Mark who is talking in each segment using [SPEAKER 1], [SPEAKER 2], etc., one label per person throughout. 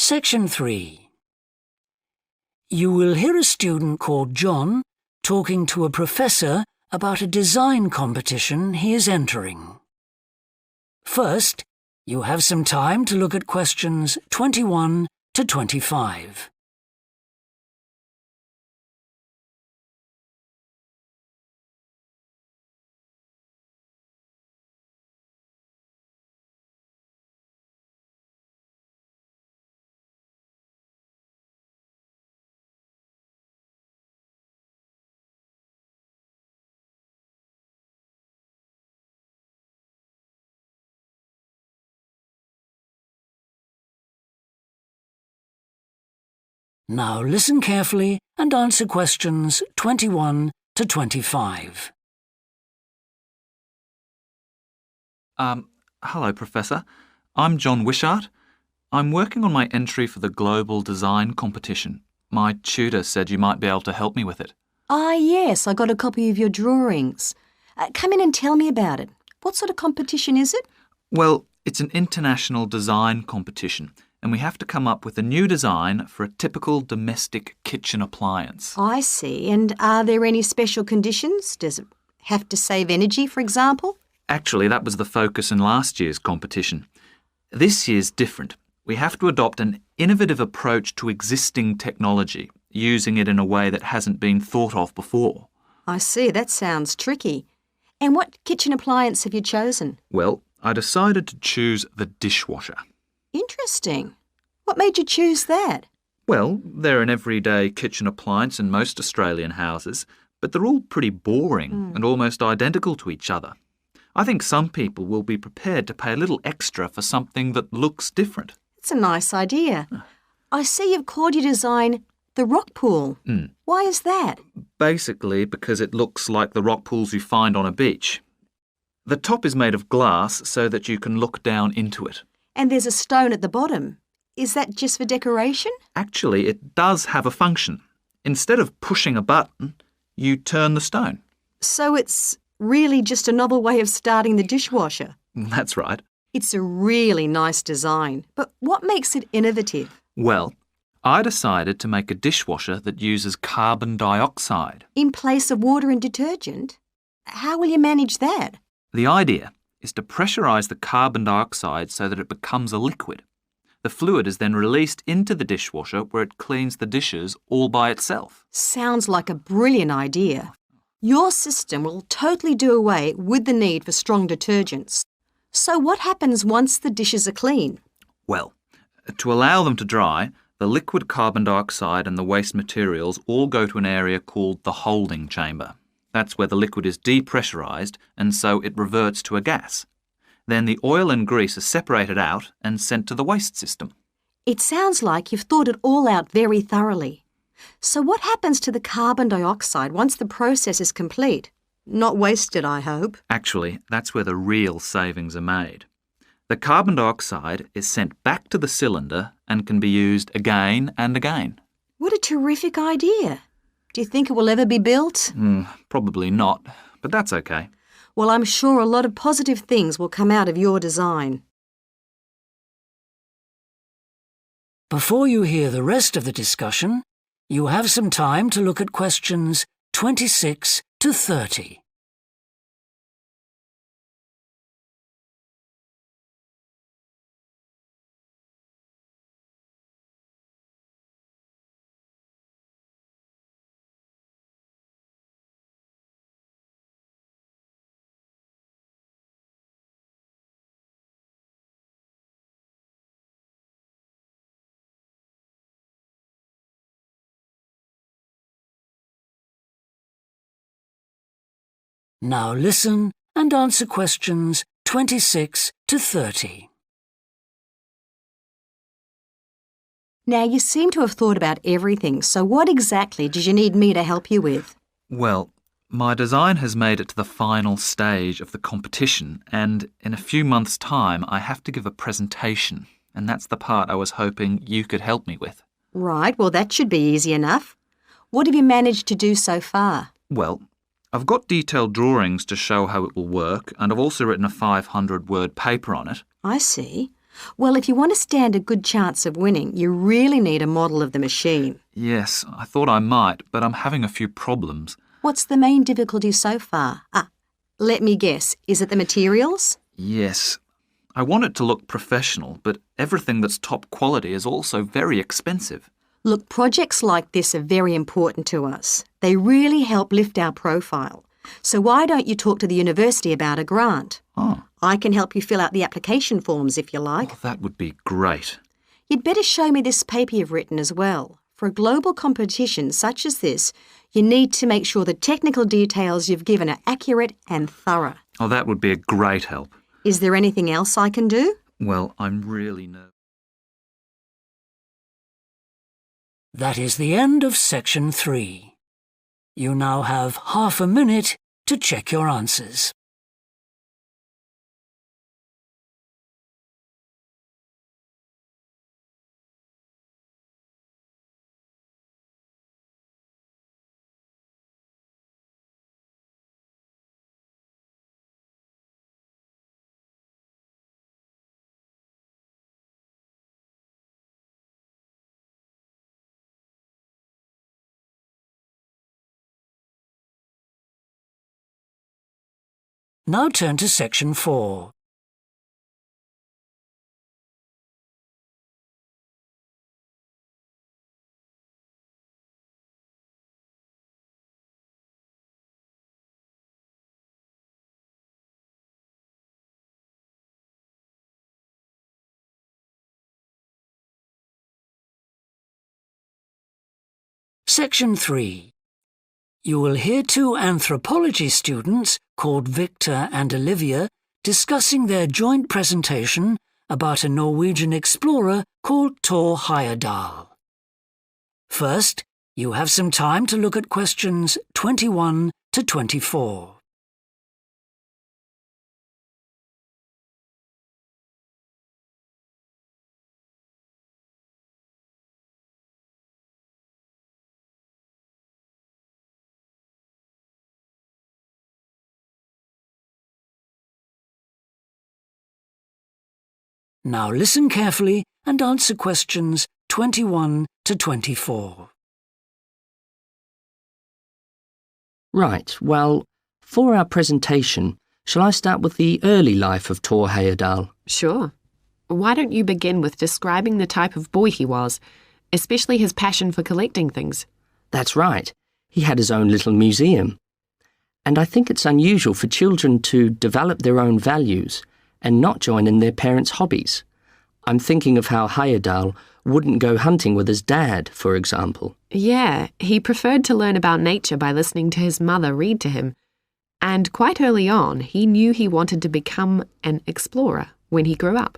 [SPEAKER 1] Section 3. You will hear a student called John talking to a professor about a design competition he is entering. First, you have some time to look at questions 21 to 25. Now listen carefully and answer questions 21 to 25.
[SPEAKER 2] Hello, Professor. I'm John Wishart. I'm working on my entry for the Global Design Competition. My tutor said you might be able to help me with it.
[SPEAKER 3] Ah, yes, I got a copy of your drawings. Come in and tell me about it. What sort of competition is it?
[SPEAKER 2] Well, it's an international design competition, and we have to come up with a new design for a typical domestic kitchen appliance.
[SPEAKER 3] I see. And are there any special conditions? Does it have to save energy, for example?
[SPEAKER 2] Actually, that was the focus in last year's competition. This year's different. We have to adopt an innovative approach to existing technology, using it in a way that hasn't been thought of before.
[SPEAKER 3] I see. That sounds tricky. And what kitchen appliance have you chosen?
[SPEAKER 2] Well, I decided to choose the dishwasher.
[SPEAKER 3] Interesting. What made you choose that?
[SPEAKER 2] Well, they're an everyday kitchen appliance in most Australian houses, but they're all pretty boring and almost identical to each other. I think some people will be prepared to pay a little extra for something that looks different.
[SPEAKER 3] It's a nice idea. I see you've called your design the rock pool. Why is that?
[SPEAKER 2] Basically because it looks like the rock pools you find on a beach. The top is made of glass so that you can look down into it.
[SPEAKER 3] And there's a stone at the bottom. Is that just for decoration?
[SPEAKER 2] Actually, it does have a function. Instead of pushing a button, you turn the stone.
[SPEAKER 3] So it's really just a novel way of starting the dishwasher.
[SPEAKER 2] That's right.
[SPEAKER 3] It's a really nice design. But what makes it innovative?
[SPEAKER 2] Well, I decided to make a dishwasher that uses carbon dioxide.
[SPEAKER 3] In place of water and detergent? How will you manage that?
[SPEAKER 2] The idea is to pressurise the carbon dioxide so that it becomes a liquid. The fluid is then released into the dishwasher where it cleans the dishes all by itself.
[SPEAKER 3] Sounds like a brilliant idea. Your system will totally do away with the need for strong detergents. So what happens once the dishes are clean?
[SPEAKER 2] Well, to allow them to dry, the liquid carbon dioxide and the waste materials all go to an area called the holding chamber. That's where the liquid is depressurised and so it reverts to a gas. Then the oil and grease are separated out and sent to the waste system.
[SPEAKER 3] It sounds like you've thought it all out very thoroughly. So what happens to the carbon dioxide once the process is complete? Not wasted, I hope.
[SPEAKER 2] Actually, that's where the real savings are made. The carbon dioxide is sent back to the cylinder and can be used again and again.
[SPEAKER 3] What a terrific idea. Do you think it will ever be built?
[SPEAKER 2] Probably not, but that's okay.
[SPEAKER 3] Well, I'm sure a lot of positive things will come out of your design.
[SPEAKER 1] Before you hear the rest of the discussion, you have some time to look at questions 26 to 30. Now listen and answer questions 26 to 30.
[SPEAKER 3] Now, you seem to have thought about everything, so what exactly did you need me to help you with?
[SPEAKER 2] Well, my design has made it to the final stage of the competition, and in a few months' time I have to give a presentation, and that's the part I was hoping you could help me with.
[SPEAKER 3] Right, well that should be easy enough. What have you managed to do so far?
[SPEAKER 2] Well, I've got detailed drawings to show how it will work, and I've also written a 500-word paper on it.
[SPEAKER 3] I see. Well, if you want to stand a good chance of winning, you really need a model of the machine.
[SPEAKER 2] Yes, I thought I might, but I'm having a few problems.
[SPEAKER 3] What's the main difficulty so far? Let me guess. Is it the materials?
[SPEAKER 2] Yes. I want it to look professional, but everything that's top quality is also very expensive.
[SPEAKER 3] Look, projects like this are very important to us. They really help lift our profile. So why don't you talk to the university about a grant?
[SPEAKER 2] Oh,
[SPEAKER 3] I can help you fill out the application forms if you like.
[SPEAKER 2] well, that would be great.
[SPEAKER 3] You'd better show me this paper you've written as well. For a global competition such as this, you need to make sure the technical details you've given are accurate and thorough.
[SPEAKER 2] Oh, that would be a great help.
[SPEAKER 3] Is there anything else I can do?
[SPEAKER 2] Well, I'm really nervous.
[SPEAKER 1] That is the end of section 3. You now have half a minute to check your answers. Now turn to section 4. Section 3. You will hear 2 anthropology students called Victor and Olivia discussing their joint presentation about a Norwegian explorer called Thor Heyerdahl. First, you have some time to look at questions 21 to 24. Now listen carefully and answer questions 21 to 24.
[SPEAKER 4] Right, well, for our presentation, shall I start with the early life of Thor Heyerdahl?
[SPEAKER 5] Sure. Why don't you begin with describing the type of boy he was, especially his passion for collecting things?
[SPEAKER 4] That's right. He had his own little museum. And I think it's unusual for children to develop their own values and not join in their parents' hobbies. I'm thinking of how Heyerdahl wouldn't go hunting with his dad, for example.
[SPEAKER 5] Yeah, he preferred to learn about nature by listening to his mother read to him. And quite early on, he knew he wanted to become an explorer when he grew up.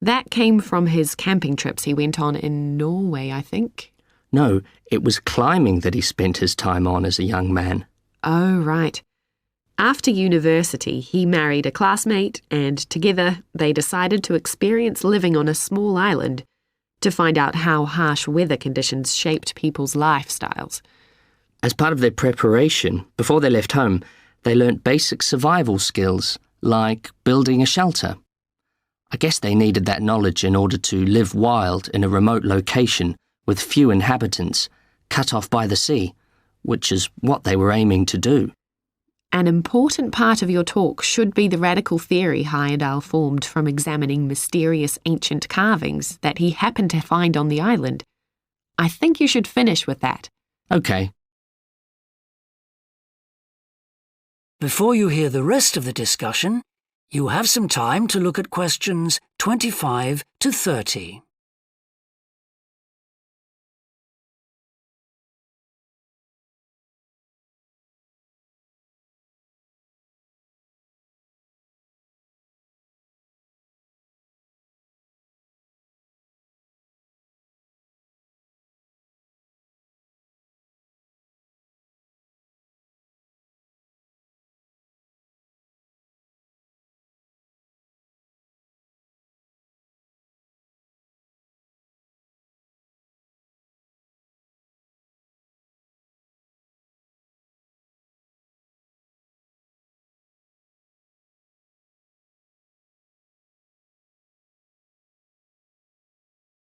[SPEAKER 5] That came from his camping trips he went on in Norway, I think.
[SPEAKER 4] No, it was climbing that he spent his time on as a young man.
[SPEAKER 5] Oh, right. After university, he married a classmate and together they decided to experience living on a small island to find out how harsh weather conditions shaped people's lifestyles.
[SPEAKER 4] As part of their preparation, before they left home, they learnt basic survival skills, like building a shelter. I guess they needed that knowledge in order to live wild in a remote location with few inhabitants, cut off by the sea, which is what they were aiming to do.
[SPEAKER 5] An important part of your talk should be the radical theory Heyerdahl formed from examining mysterious ancient carvings that he happened to find on the island. I think you should finish with that.
[SPEAKER 4] Okay.
[SPEAKER 1] Before you hear the rest of the discussion, you have some time to look at questions 25 to 30.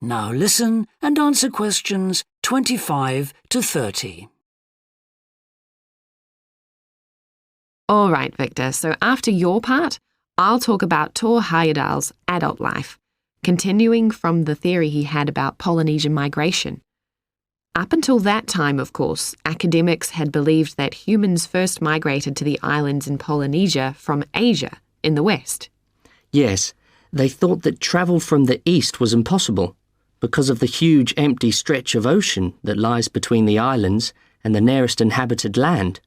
[SPEAKER 1] Now listen and answer questions 25 to 30.
[SPEAKER 5] All right, Victor, so after your part, I'll talk about Tor Heyerdahl's adult life, continuing from the theory he had about Polynesian migration. Up until that time, of course, academics had believed that humans first migrated to the islands in Polynesia from Asia in the west.
[SPEAKER 4] Yes, they thought that travel from the east was impossible because of the huge empty stretch of ocean that lies between the islands and the nearest inhabited land.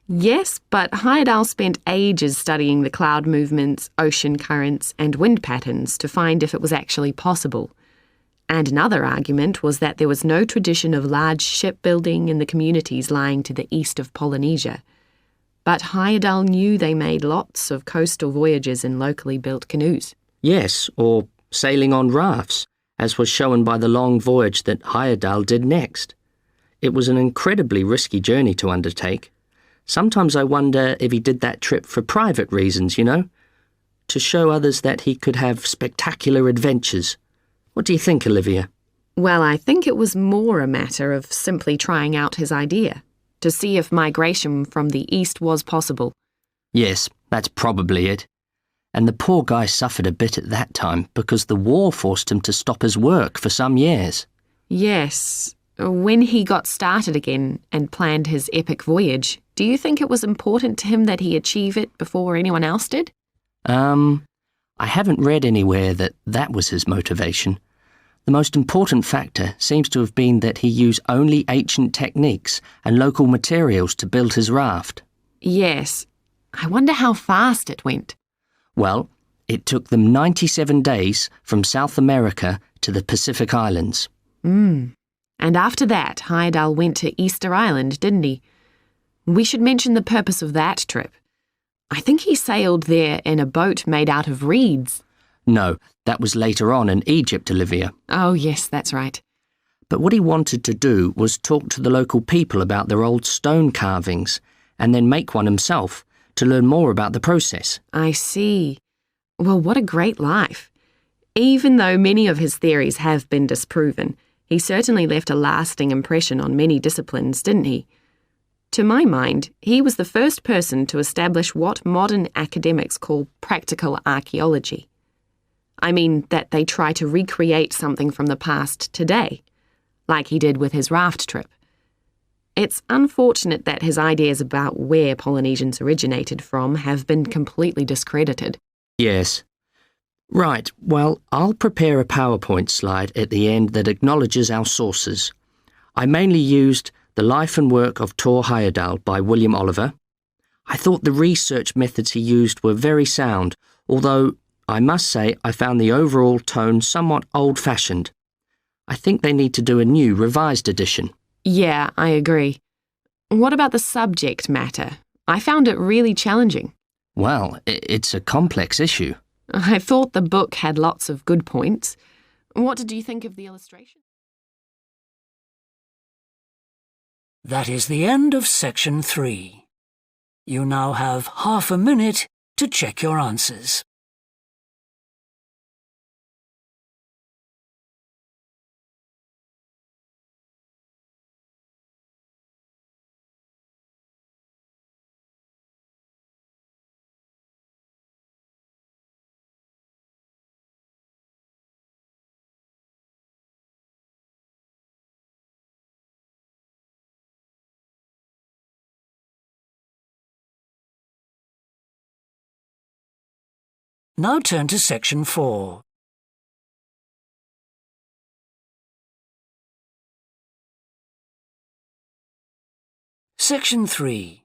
[SPEAKER 5] Yes, but Heyerdahl spent ages studying the cloud movements, ocean currents, and wind patterns to find if it was actually possible. And another argument was that there was no tradition of large shipbuilding in the communities lying to the east of Polynesia. But Heyerdahl knew they made lots of coastal voyages in locally built canoes.
[SPEAKER 4] Yes, or sailing on rafts, as was shown by the long voyage that Heyerdahl did next. It was an incredibly risky journey to undertake. Sometimes I wonder if he did that trip for private reasons, to show others that he could have spectacular adventures. What do you think, Olivia?
[SPEAKER 5] Well, I think it was more a matter of simply trying out his idea, to see if migration from the east was possible.
[SPEAKER 4] Yes, that's probably it. And the poor guy suffered a bit at that time because the war forced him to stop his work for some years.
[SPEAKER 5] Yes. When he got started again and planned his epic voyage, do you think it was important to him that he achieve it before anyone else did?
[SPEAKER 4] I haven't read anywhere that was his motivation. The most important factor seems to have been that he used only ancient techniques and local materials to build his raft.
[SPEAKER 5] Yes. I wonder how fast it went.
[SPEAKER 4] Well, it took them 97 days from South America to the Pacific Islands.
[SPEAKER 5] And after that, Heyerdahl went to Easter Island, didn't he? We should mention the purpose of that trip. I think he sailed there in a boat made out of reeds.
[SPEAKER 4] No, that was later on in Egypt, Olivia.
[SPEAKER 5] Oh, yes, that's right.
[SPEAKER 4] But what he wanted to do was talk to the local people about their old stone carvings and then make one himself to learn more about the process.
[SPEAKER 5] I see. Well, what a great life. Even though many of his theories have been disproven, he certainly left a lasting impression on many disciplines, didn't he? To my mind, he was the first person to establish what modern academics call practical archaeology. I mean that they try to recreate something from the past today, like he did with his raft trip. It's unfortunate that his ideas about where Polynesians originated from have been completely discredited.
[SPEAKER 4] Yes. Right, well, I'll prepare a PowerPoint slide at the end that acknowledges our sources. I mainly used The Life and Work of Tor Heyerdahl by William Oliver. I thought the research methods he used were very sound, although I must say I found the overall tone somewhat old-fashioned. I think they need to do a new, revised edition.
[SPEAKER 5] Yeah, I agree. What about the subject matter? I found it really challenging.
[SPEAKER 4] Well, it's a complex issue.
[SPEAKER 5] I thought the book had lots of good points. What did you think of the illustration?
[SPEAKER 1] That is the end of section 3. You now have half a minute to check your answers. Now turn to section 4. Section 3.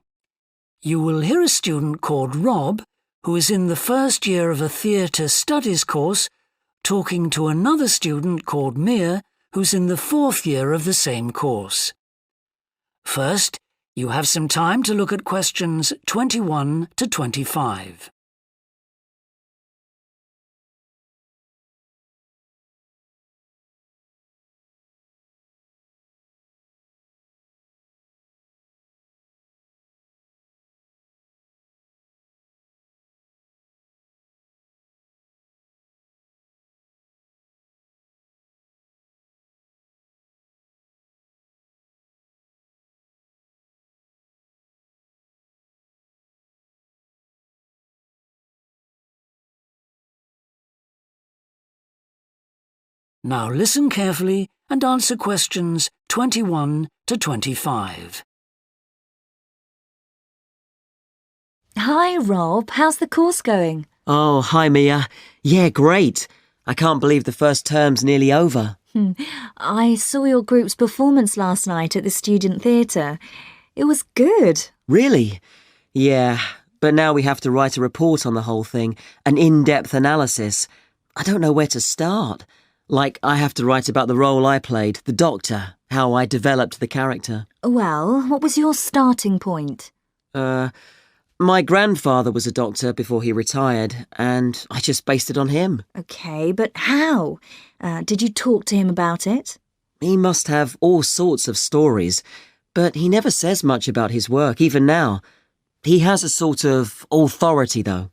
[SPEAKER 1] You will hear a student called Rob, who is in the first year of a theatre studies course, talking to another student called Mia, who's in the fourth year of the same course. First, you have some time to look at questions 21 to 25. Now listen carefully and answer questions 21 to 25.
[SPEAKER 6] Hi, Rob. How's the course going?
[SPEAKER 7] Oh, hi, Mia. Yeah, great. I can't believe the first term's nearly over.
[SPEAKER 6] I saw your group's performance last night at the student theatre. It was good.
[SPEAKER 7] Really? Yeah, but now we have to write a report on the whole thing, an in-depth analysis. I don't know where to start. Like, I have to write about the role I played, the doctor, how I developed the character.
[SPEAKER 6] Well, what was your starting point?
[SPEAKER 7] My grandfather was a doctor before he retired, and I just based it on him.
[SPEAKER 6] OK, but how? Did you talk to him about it?
[SPEAKER 7] He must have all sorts of stories, but he never says much about his work, even now. He has a sort of authority, though.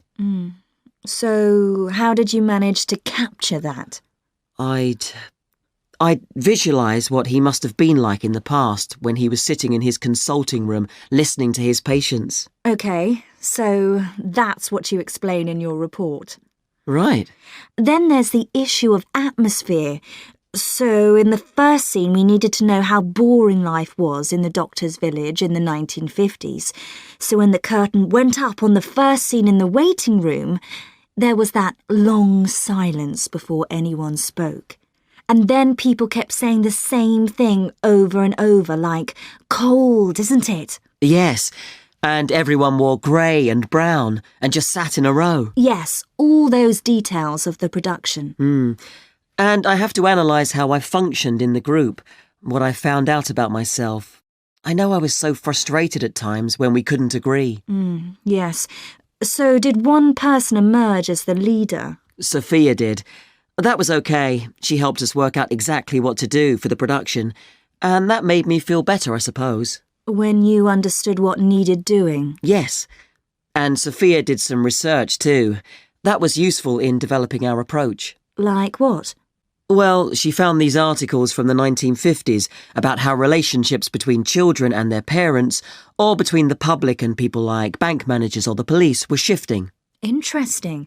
[SPEAKER 6] So, how did you manage to capture that?
[SPEAKER 7] I'd visualise what he must have been like in the past when he was sitting in his consulting room listening to his patients.
[SPEAKER 6] OK, so that's what you explain in your report.
[SPEAKER 7] Right.
[SPEAKER 6] Then there's the issue of atmosphere. So in the first scene, we needed to know how boring life was in the doctor's village in the 1950s. So when the curtain went up on the first scene in the waiting room, there was that long silence before anyone spoke. And then people kept saying the same thing over and over, like, cold, isn't it?
[SPEAKER 7] Yes, and everyone wore grey and brown and just sat in a row.
[SPEAKER 6] Yes, all those details of the production.
[SPEAKER 7] And I have to analyse how I functioned in the group, what I found out about myself. I know I was so frustrated at times when we couldn't agree.
[SPEAKER 6] Yes. So did one person emerge as the leader?
[SPEAKER 7] Sophia did. That was okay. She helped us work out exactly what to do for the production, and that made me feel better, I suppose.
[SPEAKER 6] When you understood what needed doing?
[SPEAKER 7] Yes. And Sophia did some research too. That was useful in developing our approach.
[SPEAKER 6] Like what?
[SPEAKER 7] Well, she found these articles from the 1950s about how relationships between children and their parents, or between the public and people like bank managers or the police, were shifting.
[SPEAKER 6] Interesting.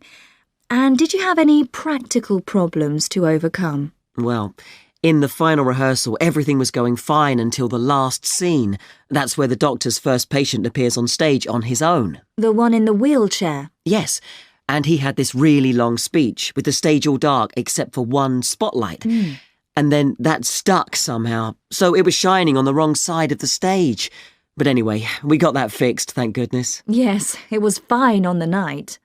[SPEAKER 6] And did you have any practical problems to overcome?
[SPEAKER 7] Well, in the final rehearsal, everything was going fine until the last scene. That's where the doctor's first patient appears on stage on his own.
[SPEAKER 6] The one in the wheelchair?
[SPEAKER 7] Yes. And he had this really long speech with the stage all dark except for one spotlight. And then that stuck somehow, so it was shining on the wrong side of the stage. But anyway, we got that fixed, thank goodness.
[SPEAKER 6] Yes, it was fine on the night.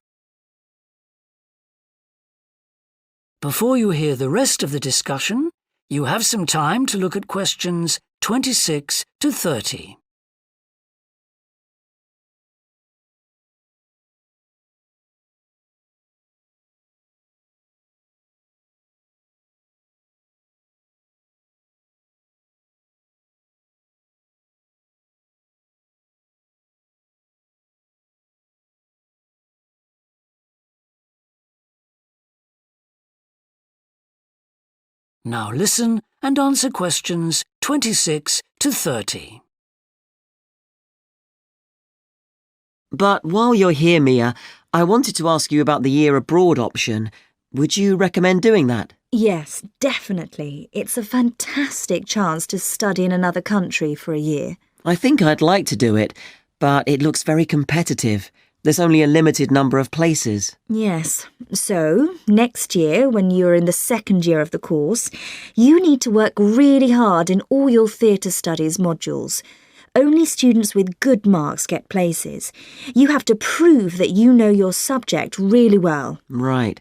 [SPEAKER 1] Before you hear the rest of the discussion, you have some time to look at questions 26 to 30. Now listen and answer questions 26 to 30.
[SPEAKER 7] But while you're here, Mia, I wanted to ask you about the year abroad option. Would you recommend doing that?
[SPEAKER 6] Yes, definitely. It's a fantastic chance to study in another country for a year.
[SPEAKER 7] I think I'd like to do it, but it looks very competitive. There's only a limited number of places.
[SPEAKER 6] Yes. So, next year, when you're in the second year of the course, you need to work really hard in all your theatre studies modules. Only students with good marks get places. You have to prove that you know your subject really well.
[SPEAKER 7] Right.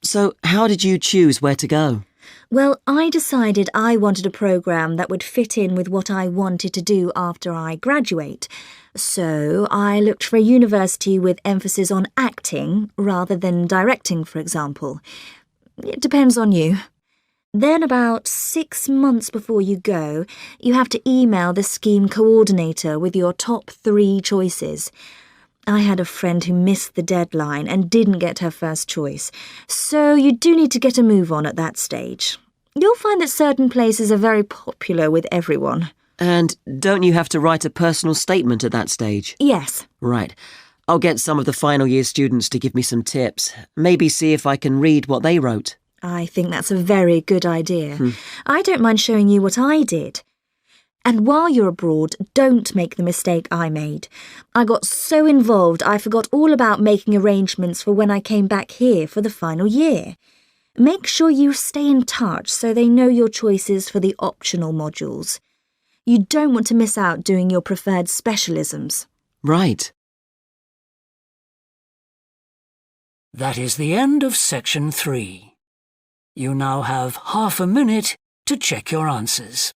[SPEAKER 7] So, how did you choose where to go?
[SPEAKER 6] Well, I decided I wanted a programme that would fit in with what I wanted to do after I graduate. So I looked for a university with emphasis on acting rather than directing, for example. It depends on you. Then about 6 months before you go, you have to email the scheme coordinator with your top 3 choices. I had a friend who missed the deadline and didn't get her first choice, so you do need to get a move on at that stage. You'll find that certain places are very popular with everyone.
[SPEAKER 7] And don't you have to write a personal statement at that stage?
[SPEAKER 6] Yes.
[SPEAKER 7] Right. I'll get some of the final year students to give me some tips. Maybe see if I can read what they wrote.
[SPEAKER 6] I think that's a very good idea. I don't mind showing you what I did. And while you're abroad, don't make the mistake I made. I got so involved I forgot all about making arrangements for when I came back here for the final year. Make sure you stay in touch so they know your choices for the optional modules. You don't want to miss out doing your preferred specialisms.
[SPEAKER 7] Right.
[SPEAKER 1] That is the end of section 3. You now have half a minute to check your answers.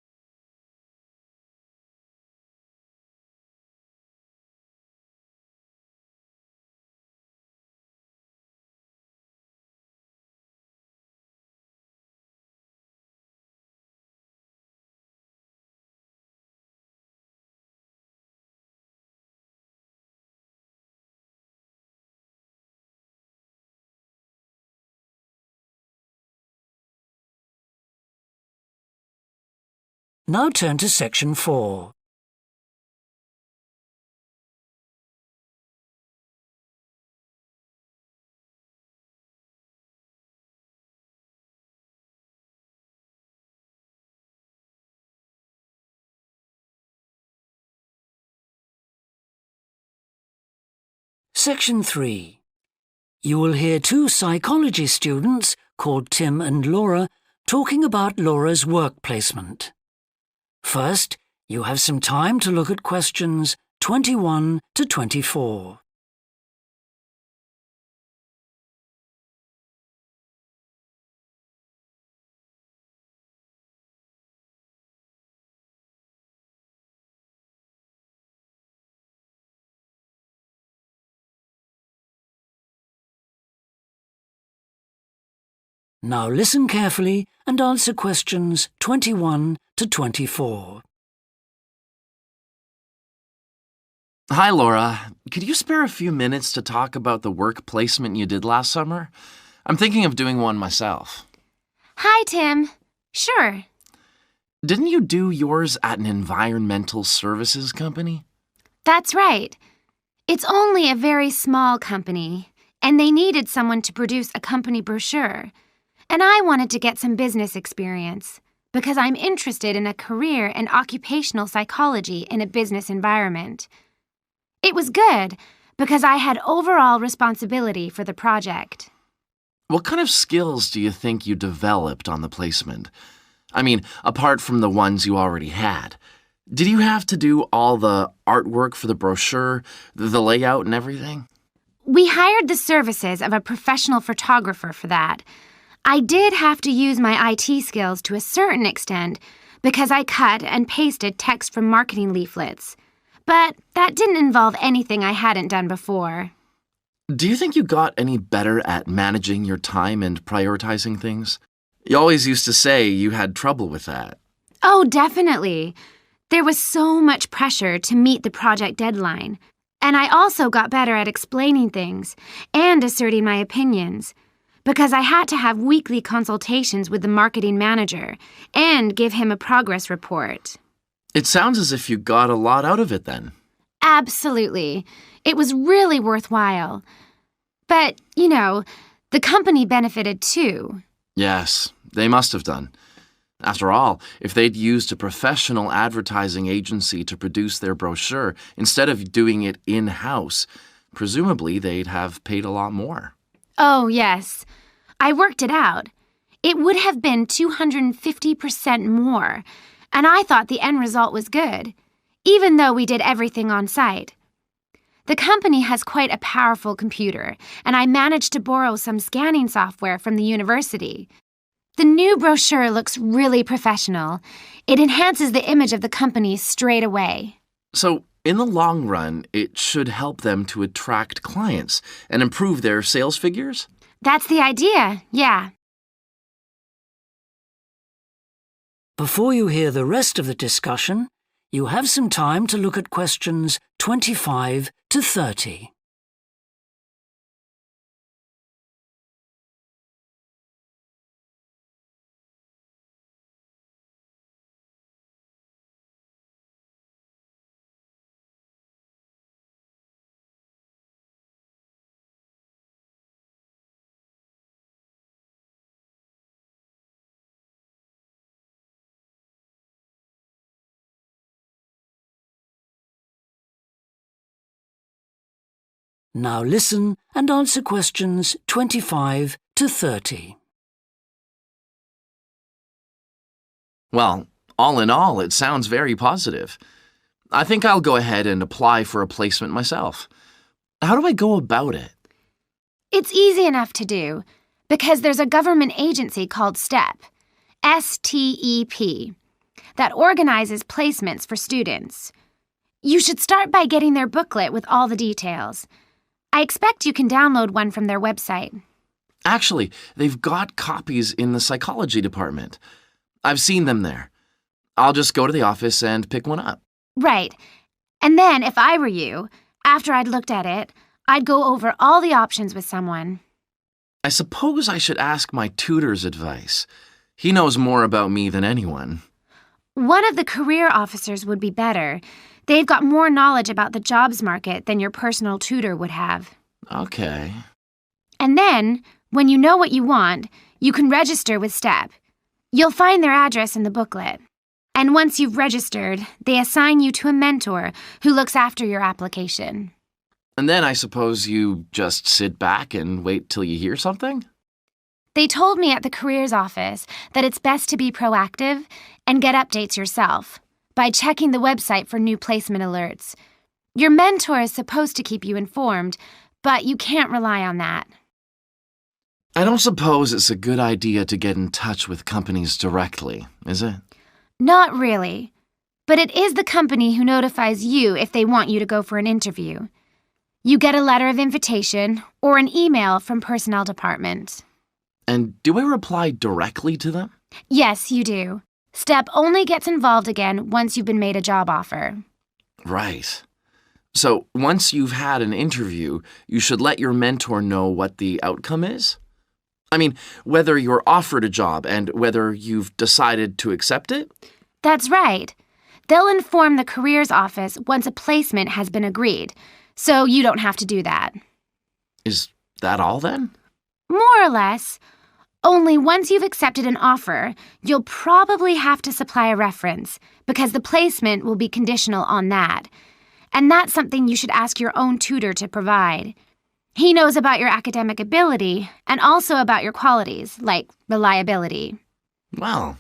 [SPEAKER 1] Now turn to section 4. Section 3. You will hear 2 psychology students called Tim and Laura talking about Laura's work placement. First, you have some time to look at questions 21 to 24. Now listen carefully and answer questions 21 to 24.
[SPEAKER 8] Hi, Laura. Could you spare a few minutes to talk about the work placement you did last summer? I'm thinking of doing one myself.
[SPEAKER 9] Hi, Tim. Sure.
[SPEAKER 8] Didn't you do yours at an environmental services company?
[SPEAKER 9] That's right. It's only a very small company, and they needed someone to produce a company brochure. And I wanted to get some business experience because I'm interested in a career in occupational psychology in a business environment. It was good because I had overall responsibility for the project.
[SPEAKER 8] What kind of skills do you think you developed on the placement? I mean, apart from the ones you already had. Did you have to do all the artwork for the brochure, the layout and everything?
[SPEAKER 9] We hired the services of a professional photographer for that. I did have to use my IT skills to a certain extent because I cut and pasted text from marketing leaflets. But that didn't involve anything I hadn't done before.
[SPEAKER 8] Do you think you got any better at managing your time and prioritizing things? You always used to say you had trouble with that.
[SPEAKER 9] Oh, definitely. There was so much pressure to meet the project deadline. And I also got better at explaining things and asserting my opinions, because I had to have weekly consultations with the marketing manager and give him a progress report.
[SPEAKER 8] It sounds as if you got a lot out of it then.
[SPEAKER 9] Absolutely. It was really worthwhile. But, the company benefited too.
[SPEAKER 8] Yes, they must have done. After all, if they'd used a professional advertising agency to produce their brochure instead of doing it in-house, presumably they'd have paid a lot more.
[SPEAKER 9] Oh, yes. I worked it out. It would have been 250% more, and I thought the end result was good, even though we did everything on site. The company has quite a powerful computer, and I managed to borrow some scanning software from the university. The new brochure looks really professional. It enhances the image of the company straight away.
[SPEAKER 8] So, in the long run, it should help them to attract clients and improve their sales figures?
[SPEAKER 9] That's the idea, yeah.
[SPEAKER 1] Before you hear the rest of the discussion, you have some time to look at questions 25 to 30. Now listen and answer questions 25 to 30.
[SPEAKER 8] Well, all in all, it sounds very positive. I think I'll go ahead and apply for a placement myself. How do I go about it?
[SPEAKER 9] It's easy enough to do because there's a government agency called STEP, STEP, that organizes placements for students. You should start by getting their booklet with all the details. I expect you can download one from their website.
[SPEAKER 8] Actually, they've got copies in the psychology department. I've seen them there. I'll just go to the office and pick one up.
[SPEAKER 9] Right. And then, if I were you, after I'd looked at it, I'd go over all the options with someone.
[SPEAKER 8] I suppose I should ask my tutor's advice. He knows more about me than anyone.
[SPEAKER 9] One of the career officers would be better. They've got more knowledge about the jobs market than your personal tutor would have.
[SPEAKER 8] Okay.
[SPEAKER 9] And then, when you know what you want, you can register with STEP. You'll find their address in the booklet. And once you've registered, they assign you to a mentor who looks after your application.
[SPEAKER 8] And then I suppose you just sit back and wait till you hear something?
[SPEAKER 9] They told me at the careers office that it's best to be proactive and get updates yourself by checking the website for new placement alerts. Your mentor is supposed to keep you informed, but you can't rely on that.
[SPEAKER 8] I don't suppose it's a good idea to get in touch with companies directly, is it?
[SPEAKER 9] Not really. But it is the company who notifies you if they want you to go for an interview. You get a letter of invitation or an email from personnel department.
[SPEAKER 8] And do I reply directly to them?
[SPEAKER 9] Yes, you do. STEP only gets involved again once you've been made a job offer.
[SPEAKER 8] Right. So once you've had an interview, you should let your mentor know what the outcome is? I mean, whether you're offered a job and whether you've decided to accept it?
[SPEAKER 9] That's right. They'll inform the careers office once a placement has been agreed, so you don't have to do that.
[SPEAKER 8] Is that all then?
[SPEAKER 9] More or less. Only once you've accepted an offer, you'll probably have to supply a reference, because the placement will be conditional on that. And that's something you should ask your own tutor to provide. He knows about your academic ability and also about your qualities, like reliability.
[SPEAKER 8] Well,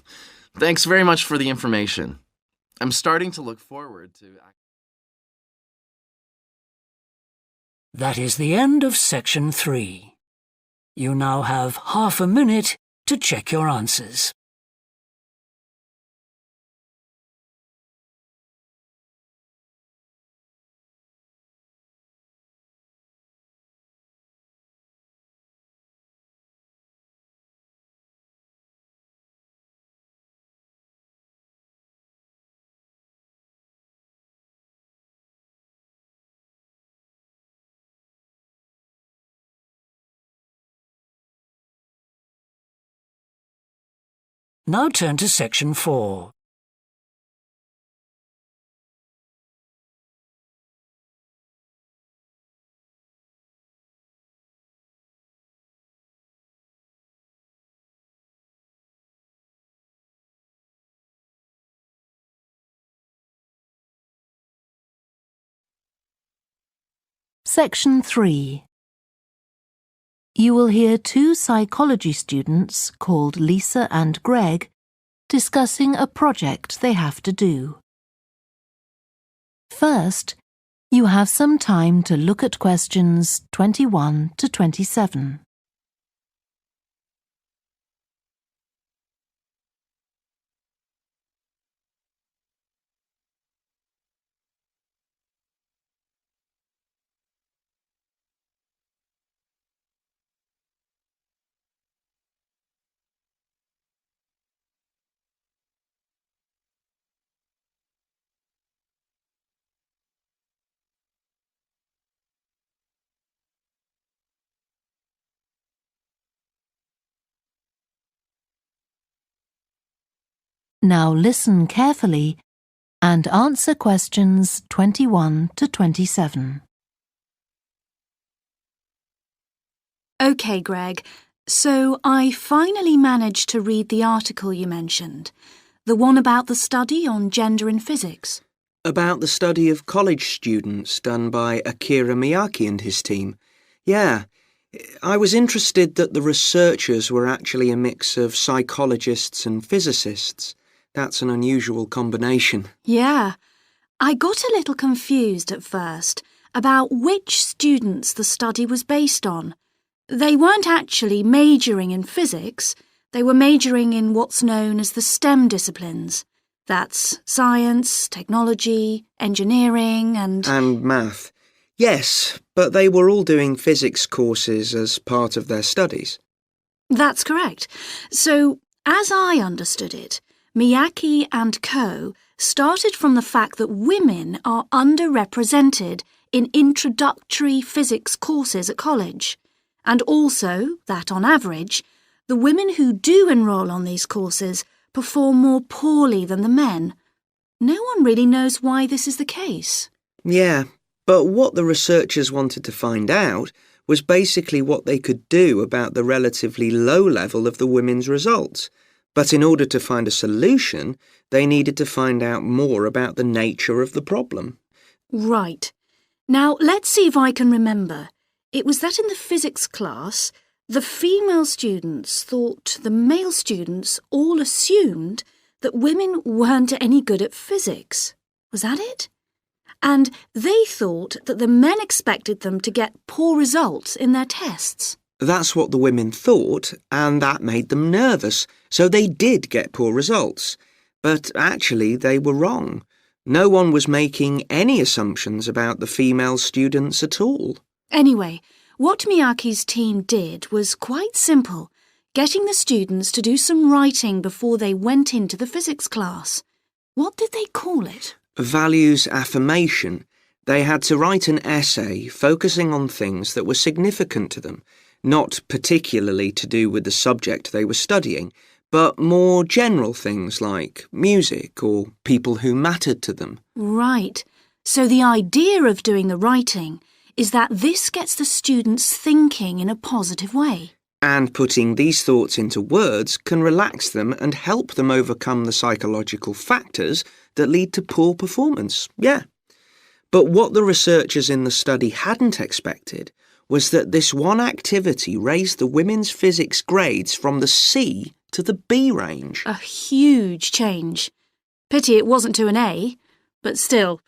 [SPEAKER 8] thanks very much for the information. I'm starting to look forward to...
[SPEAKER 1] That is the end of section 3. You now have half a minute to check your answers. Now turn to section 4.
[SPEAKER 10] Section 3. You will hear two psychology students called Lisa and Greg discussing a project they have to do. First, you have some time to look at questions 21 to 27. Now listen carefully and answer questions 21 to 27.
[SPEAKER 11] OK, Greg. So I finally managed to read the article you mentioned, the one about the study on gender in physics.
[SPEAKER 12] About the study of college students done by Akira Miyake and his team. Yeah, I was interested that the researchers were actually a mix of psychologists and physicists. That's an unusual combination.
[SPEAKER 11] Yeah. I got a little confused at first about which students the study was based on. They weren't actually majoring in physics, they were majoring in what's known as the STEM disciplines. That's science, technology, engineering and
[SPEAKER 12] math. Yes, but they were all doing physics courses as part of their studies.
[SPEAKER 11] That's correct. So, as I understood it, Miyake and co. started from the fact that women are underrepresented in introductory physics courses at college, and also that, on average, the women who do enrol on these courses perform more poorly than the men. No one really knows why this is the case.
[SPEAKER 12] Yeah, but what the researchers wanted to find out was basically what they could do about the relatively low level of the women's results. But in order to find a solution, they needed to find out more about the nature of the problem.
[SPEAKER 11] Right. Now, let's see if I can remember. It was that in the physics class, the female students thought the male students all assumed that women weren't any good at physics. Was that it? And they thought that the men expected them to get poor results in their tests.
[SPEAKER 12] That's what the women thought, and that made them nervous, so they did get poor results. But actually, they were wrong. No one was making any assumptions about the female students at all.
[SPEAKER 11] Anyway, what Miyake's team did was quite simple, getting the students to do some writing before they went into the physics class. What did they call it?
[SPEAKER 12] Values affirmation. They had to write an essay focusing on things that were significant to them, not particularly to do with the subject they were studying, but more general things like music or people who mattered to them.
[SPEAKER 11] Right. So the idea of doing the writing is that this gets the students thinking in a positive way.
[SPEAKER 12] And putting these thoughts into words can relax them and help them overcome the psychological factors that lead to poor performance. Yeah. But what the researchers in the study hadn't expected was that this one activity raised the women's physics grades from the C to the B range.
[SPEAKER 11] A huge change. Pity it wasn't to an A, but still.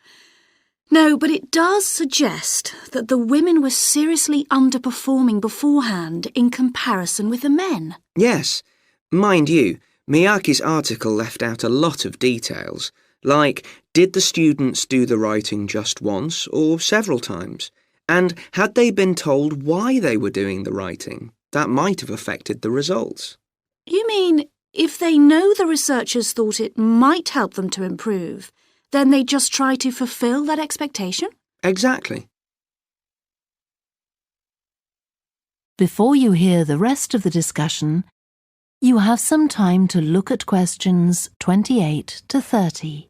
[SPEAKER 11] No, but it does suggest that the women were seriously underperforming beforehand in comparison with the men.
[SPEAKER 12] Yes. Mind you, Miyake's article left out a lot of details, like did the students do the writing just once or several times? And had they been told why they were doing the writing? That might have affected the results.
[SPEAKER 11] You mean if they know the researchers thought it might help them to improve, then they just try to fulfill that expectation?
[SPEAKER 12] Exactly.
[SPEAKER 10] Before you hear the rest of the discussion, you have some time to look at questions 28 to 30.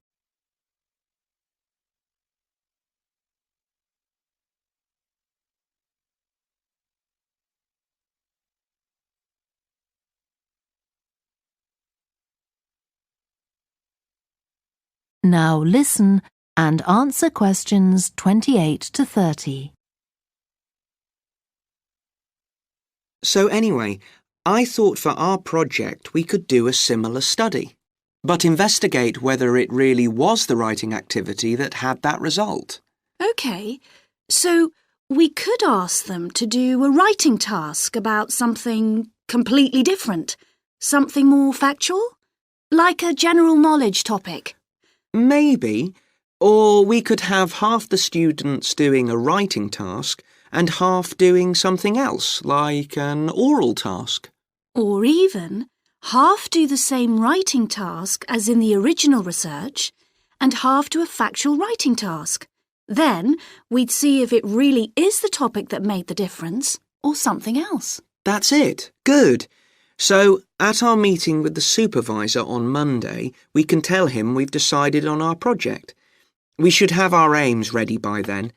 [SPEAKER 10] Now listen and answer questions 28 to 30.
[SPEAKER 12] So anyway, I thought for our project we could do a similar study, but investigate whether it really was the writing activity that had that result.
[SPEAKER 11] OK, so we could ask them to do a writing task about something completely different, something more factual, like a general knowledge topic.
[SPEAKER 12] Maybe. Or we could have half the students doing a writing task and half doing something else, like an oral task.
[SPEAKER 11] Or even half do the same writing task as in the original research and half do a factual writing task. Then we'd see if it really is the topic that made the difference or something else.
[SPEAKER 12] That's it. Good. So, at our meeting with the supervisor on Monday, we can tell him we've decided on our project. We should have our aims ready by then.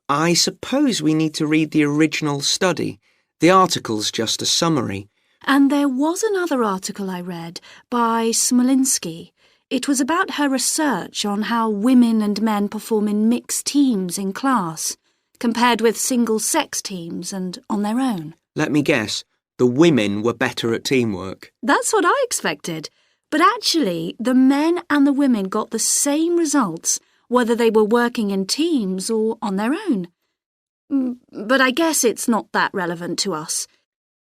[SPEAKER 12] I suppose we need to read the original study. The article's just a summary.
[SPEAKER 11] And there was another article I read by Smolinski. It was about her research on how women and men perform in mixed teams in class, compared with single-sex teams and on their own.
[SPEAKER 12] Let me guess, the women were better at teamwork.
[SPEAKER 11] That's what I expected. But actually, the men and the women got the same results, whether they were working in teams or on their own. But I guess it's not that relevant to us.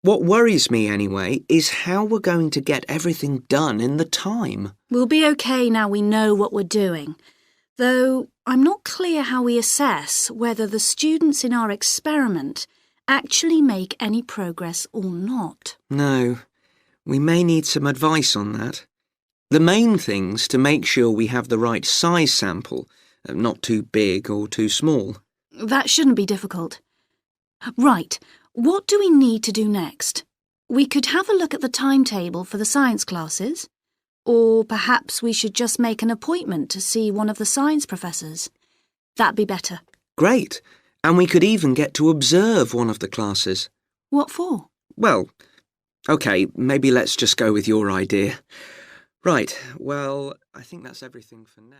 [SPEAKER 12] What worries me, anyway, is how we're going to get everything done in the time.
[SPEAKER 11] We'll be okay now we know what we're doing. Though I'm not clear how we assess whether the students in our experiment actually make any progress or not.
[SPEAKER 12] No, we may need some advice on that. The main thing's to make sure we have the right size sample, not too big or too small.
[SPEAKER 11] That shouldn't be difficult. Right, what do we need to do next? We could have a look at the timetable for the science classes. Or perhaps we should just make an appointment to see one of the science professors. That'd be better.
[SPEAKER 12] Great. And we could even get to observe one of the classes.
[SPEAKER 11] What for?
[SPEAKER 12] Well, OK, maybe let's just go with your idea. Right, well, I think that's everything for now.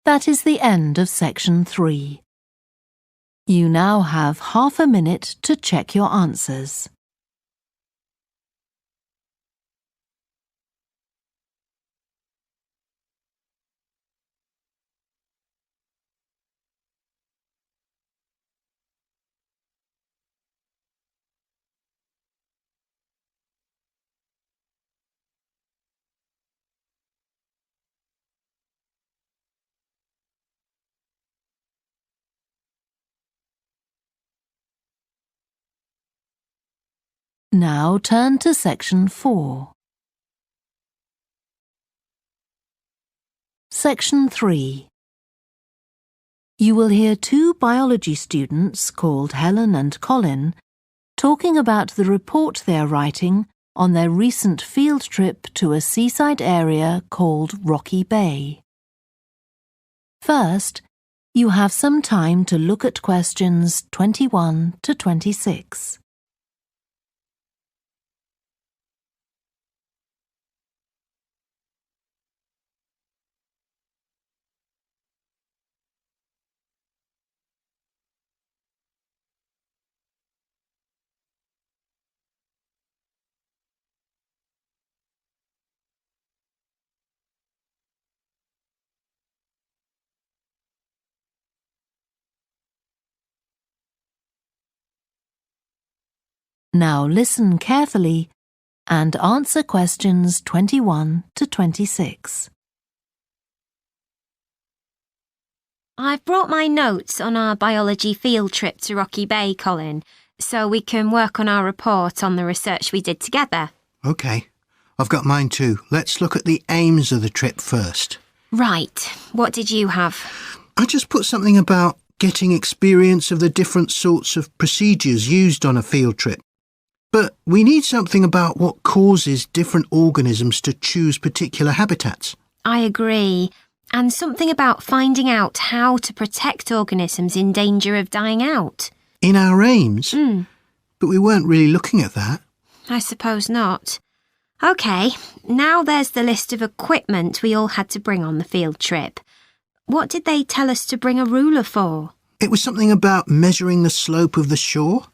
[SPEAKER 10] That is the end of section 3. You now have half a minute to check your answers. Now turn to section 4. Section 3. You will hear two biology students called Helen and Colin talking about the report they are writing on their recent field trip to a seaside area called Rocky Bay. First, you have some time to look at questions 21 to 26. Now listen carefully and answer questions 21 to 26.
[SPEAKER 9] I've brought my notes on our biology field trip to Rocky Bay, Colin, so we can work on our report on the research we did together.
[SPEAKER 13] OK. I've got mine too. Let's look at the aims of the trip first.
[SPEAKER 9] Right. What did you have?
[SPEAKER 13] I just put something about getting experience of the different sorts of procedures used on a field trip. But we need something about what causes different organisms to choose particular habitats.
[SPEAKER 9] I agree. And something about finding out how to protect organisms in danger of dying out.
[SPEAKER 13] In our aims? But we weren't really looking at that.
[SPEAKER 9] I suppose not. OK, now there's the list of equipment we all had to bring on the field trip. What did they tell us to bring a ruler for?
[SPEAKER 13] It was something about measuring the slope of the shore.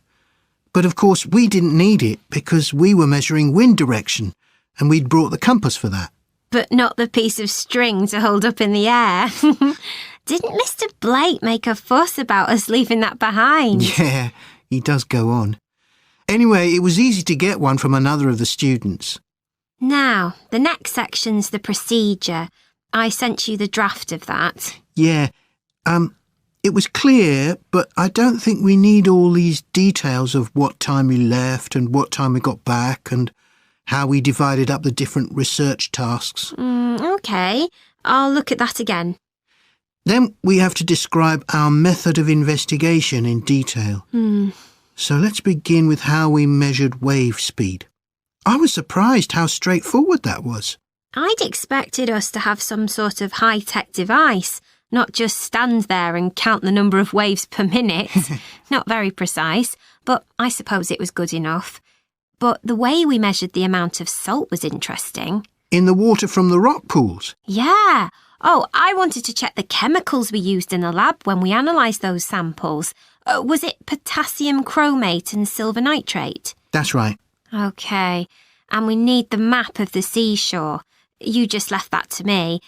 [SPEAKER 13] But of course we didn't need it because we were measuring wind direction and we'd brought the compass for that.
[SPEAKER 9] But not the piece of string to hold up in the air. Didn't Mr. Blake make a fuss about us leaving that behind?
[SPEAKER 13] Yeah, he does go on. Anyway, it was easy to get one from another of the students.
[SPEAKER 9] Now, the next section's the procedure. I sent you the draft of that.
[SPEAKER 13] Yeah, it was clear, but I don't think we need all these details of what time we left and what time we got back and how we divided up the different research tasks.
[SPEAKER 9] OK, I'll look at that again.
[SPEAKER 13] Then we have to describe our method of investigation in detail. So let's begin with how we measured wave speed. I was surprised how straightforward that was.
[SPEAKER 9] I'd expected us to have some sort of high-tech device, not just stand there and count the number of waves per minute. Not very precise, but I suppose it was good enough. But the way we measured the amount of salt was interesting.
[SPEAKER 13] In the water from the rock pools?
[SPEAKER 9] Yeah. Oh, I wanted to check the chemicals we used in the lab when we analysed those samples. Was it potassium chromate and silver nitrate?
[SPEAKER 13] That's right.
[SPEAKER 9] OK. And we need the map of the seashore. You just left that to me.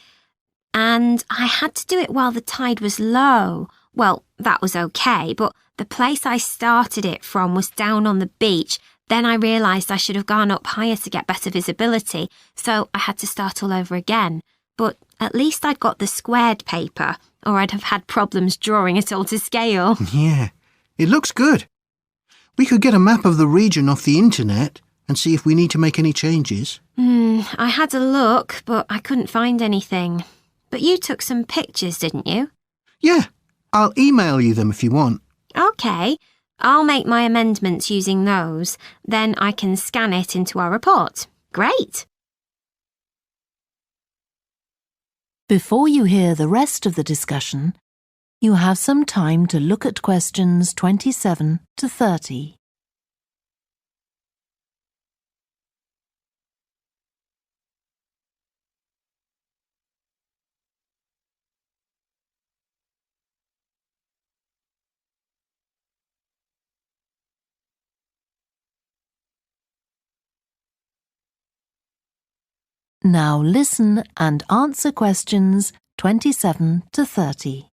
[SPEAKER 9] And I had to do it while the tide was low. Well, that was OK, but the place I started it from was down on the beach. Then I realised I should have gone up higher to get better visibility, so I had to start all over again. But at least I'd got the squared paper, or I'd have had problems drawing it all to scale.
[SPEAKER 13] Yeah, it looks good. We could get a map of the region off the internet and see if we need to make any changes.
[SPEAKER 9] I had a look, but I couldn't find anything. But you took some pictures, didn't you?
[SPEAKER 13] Yeah, I'll email you them if you want.
[SPEAKER 9] OK. I'll make my amendments using those. Then I can scan it into our report. Great.
[SPEAKER 10] Before you hear the rest of the discussion, you have some time to look at questions 27 to 30. Now listen and answer questions 27 to 30.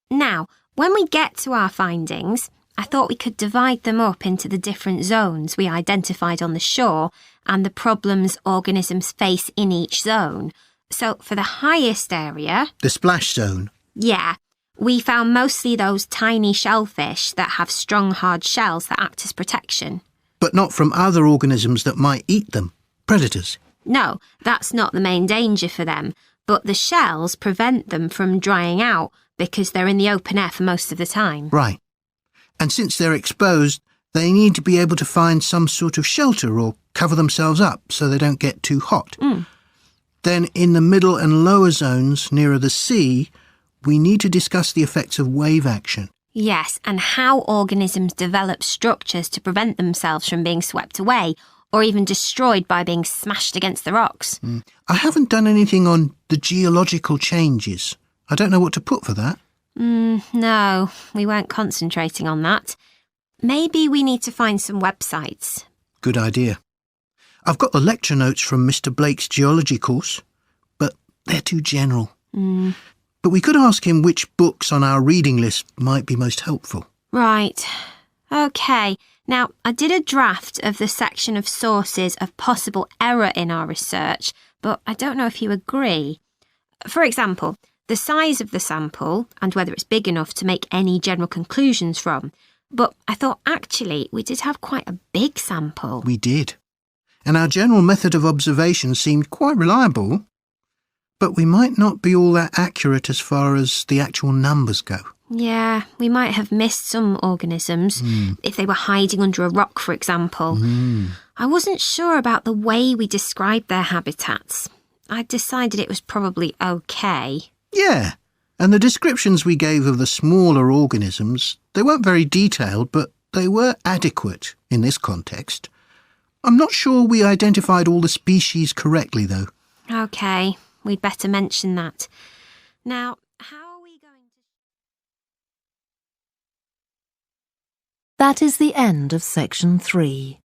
[SPEAKER 9] Now, when we get to our findings, I thought we could divide them up into the different zones we identified on the shore and the problems organisms face in each zone. So for the highest area...
[SPEAKER 13] The splash zone?
[SPEAKER 9] Yeah. We found mostly those tiny shellfish that have strong hard shells that act as protection.
[SPEAKER 13] But not from other organisms that might eat them, predators.
[SPEAKER 9] No, that's not the main danger for them, but the shells prevent them from drying out because they're in the open air for most of the time.
[SPEAKER 13] Right. And since they're exposed, they need to be able to find some sort of shelter or cover themselves up so they don't get too hot. Then in the middle and lower zones nearer the sea, we need to discuss the effects of wave action.
[SPEAKER 9] Yes, and how organisms develop structures to prevent themselves from being swept away or even destroyed by being smashed against the rocks.
[SPEAKER 13] I haven't done anything on the geological changes. I don't know what to put for that.
[SPEAKER 9] No, we weren't concentrating on that. Maybe we need to find some websites.
[SPEAKER 13] Good idea. I've got the lecture notes from Mr. Blake's geology course, but they're too general. But we could ask him which books on our reading list might be most helpful.
[SPEAKER 9] Right. OK. Now, I did a draft of the section of sources of possible error in our research, but I don't know if you agree. For example, the size of the sample and whether it's big enough to make any general conclusions from. But I thought actually we did have quite a big sample.
[SPEAKER 13] We did. And our general method of observation seemed quite reliable. But we might not be all that accurate as far as the actual numbers go.
[SPEAKER 9] Yeah, we might have missed some organisms, if they were hiding under a rock, for example. I wasn't sure about the way we described their habitats. I decided it was probably OK.
[SPEAKER 13] Yeah, and the descriptions we gave of the smaller organisms, they weren't very detailed, but they were adequate in this context. I'm not sure we identified all the species correctly, though.
[SPEAKER 9] OK. We'd better mention that. Now, how are we going to...
[SPEAKER 10] That is the end of section 3.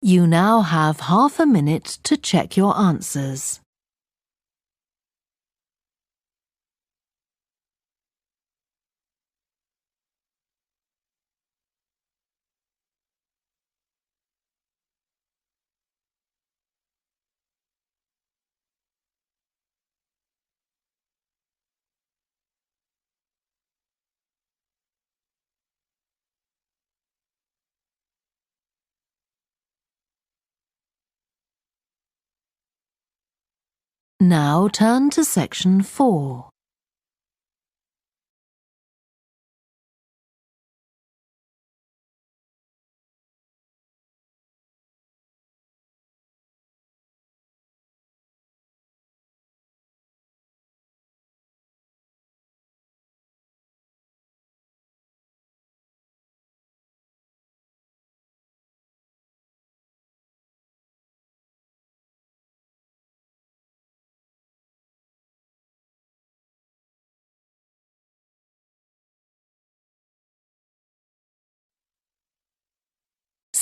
[SPEAKER 10] You now have half a minute to check your answers. Now turn to section 4.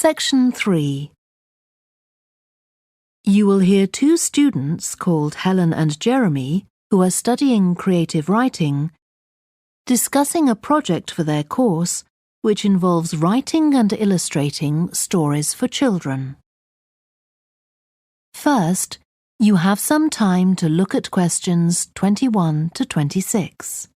[SPEAKER 10] Section 3. You will hear two students called Helen and Jeremy, who are studying creative writing, discussing a project for their course which involves writing and illustrating stories for children. First, you have some time to look at questions 21 to 26.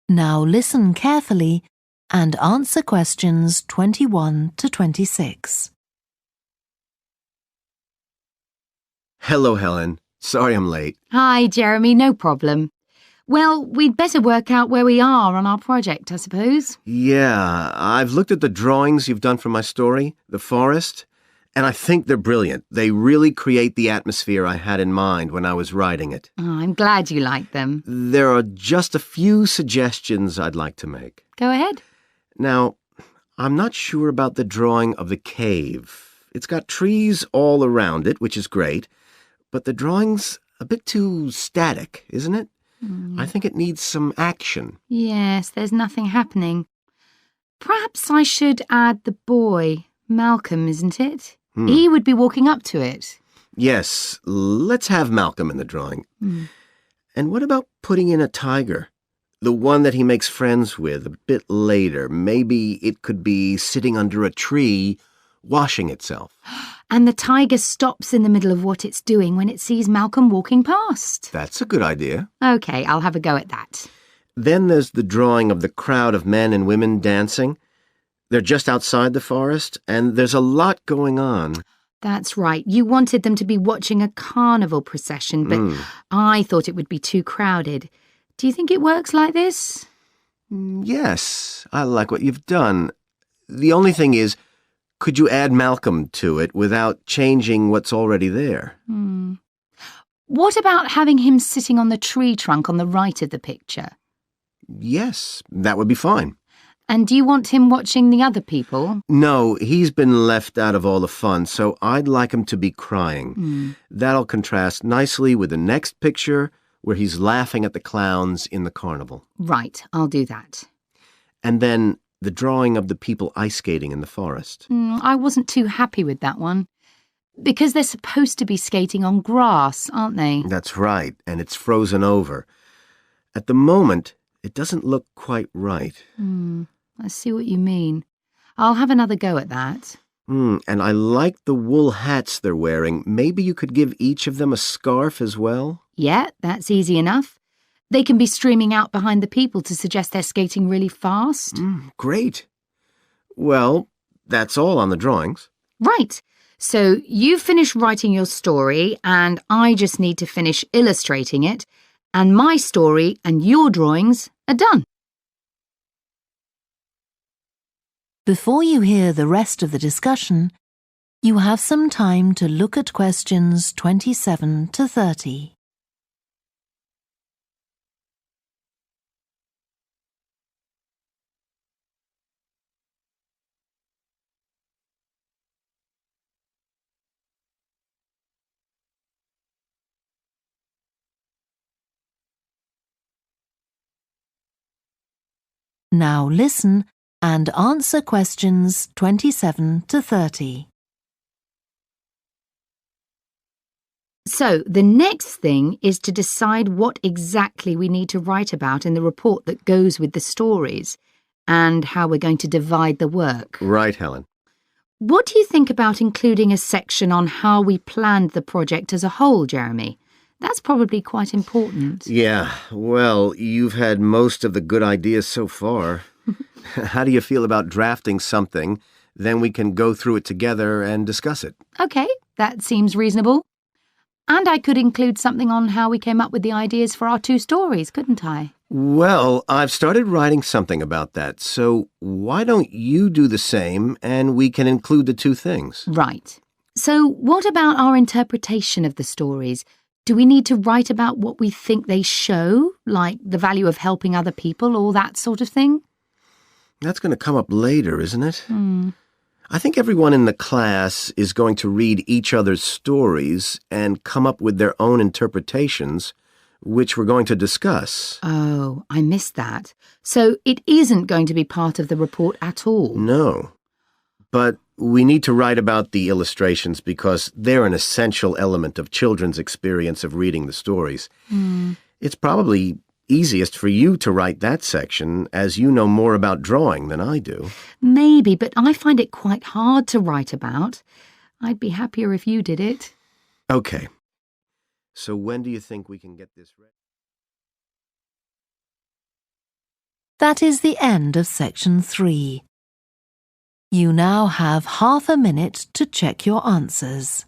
[SPEAKER 10] Now listen carefully and answer questions 21 to 26.
[SPEAKER 14] Hello, Helen. Sorry I'm late.
[SPEAKER 15] Hi, Jeremy, no problem. Well, we'd better work out where we are on our project, I suppose.
[SPEAKER 14] Yeah, I've looked at the drawings you've done for my story, The Forest, and I think they're brilliant. They really create the atmosphere I had in mind when I was writing it.
[SPEAKER 15] Oh, I'm glad you like them.
[SPEAKER 14] There are just a few suggestions I'd like to make.
[SPEAKER 15] Go ahead.
[SPEAKER 14] Now, I'm not sure about the drawing of the cave. It's got trees all around it, which is great, but the drawing's a bit too static, isn't it? I think it needs some action.
[SPEAKER 15] Yes, there's nothing happening. Perhaps I should add the boy, Malcolm, isn't it? He would be walking up to it.
[SPEAKER 14] Yes, let's have Malcolm in the drawing. And what about putting in a tiger? The one that he makes friends with a bit later. Maybe it could be sitting under a tree, washing itself.
[SPEAKER 15] And the tiger stops in the middle of what it's doing when it sees Malcolm walking past.
[SPEAKER 14] That's a good idea.
[SPEAKER 15] OK, I'll have a go at that.
[SPEAKER 14] Then there's the drawing of the crowd of men and women dancing. They're just outside the forest, and there's a lot going on.
[SPEAKER 15] That's right. You wanted them to be watching a carnival procession, but I thought it would be too crowded. Do you think it works like this?
[SPEAKER 14] Yes, I like what you've done. The only thing is, could you add Malcolm to it without changing what's already there?
[SPEAKER 15] What about having him sitting on the tree trunk on the right of the picture?
[SPEAKER 14] Yes, that would be fine.
[SPEAKER 15] And do you want him watching the other people?
[SPEAKER 14] No, he's been left out of all the fun, so I'd like him to be crying. That'll contrast nicely with the next picture where he's laughing at the clowns in the carnival.
[SPEAKER 15] Right, I'll do that.
[SPEAKER 14] And then the drawing of the people ice skating in the forest.
[SPEAKER 15] I wasn't too happy with that one. Because they're supposed to be skating on grass, aren't they?
[SPEAKER 14] That's right, and it's frozen over. At the moment, it doesn't look quite right.
[SPEAKER 15] I see what you mean. I'll have another go at that.
[SPEAKER 14] And I like the wool hats they're wearing. Maybe you could give each of them a scarf as well?
[SPEAKER 15] Yeah, that's easy enough. They can be streaming out behind the people to suggest they're skating really fast.
[SPEAKER 14] Great. Well, that's all on the drawings.
[SPEAKER 15] Right. So you finish writing your story, and I just need to finish illustrating it, and my story and your drawings are done.
[SPEAKER 10] Before you hear the rest of the discussion, you have some time to look at questions 27 to 30. Now listen and answer questions 27 to 30.
[SPEAKER 15] So the next thing is to decide what exactly we need to write about in the report that goes with the stories and how we're going to divide the work.
[SPEAKER 14] Right, Helen.
[SPEAKER 15] What do you think about including a section on how we planned the project as a whole, Jeremy? That's probably quite important.
[SPEAKER 14] Yeah, well, you've had most of the good ideas so far. How do you feel about drafting something? Then we can go through it together and discuss it.
[SPEAKER 15] OK, that seems reasonable. And I could include something on how we came up with the ideas for our two stories, couldn't I?
[SPEAKER 14] Well, I've started writing something about that, so why don't you do the same and we can include the two things?
[SPEAKER 15] Right. So what about our interpretation of the stories? Do we need to write about what we think they show, like the value of helping other people or that sort of thing?
[SPEAKER 14] That's going to come up later, isn't it? I think everyone in the class is going to read each other's stories and come up with their own interpretations, which we're going to discuss.
[SPEAKER 15] Oh, I missed that. So it isn't going to be part of the report at all?
[SPEAKER 14] No. But we need to write about the illustrations because they're an essential element of children's experience of reading the stories. It's probably easiest for you to write that section, as you know more about drawing than I do.
[SPEAKER 15] Maybe, but I find it quite hard to write about. I'd be happier if you did it.
[SPEAKER 14] Okay. So when do you think we can get this ready?
[SPEAKER 10] That is the end of section 3. You now have half a minute to check your answers.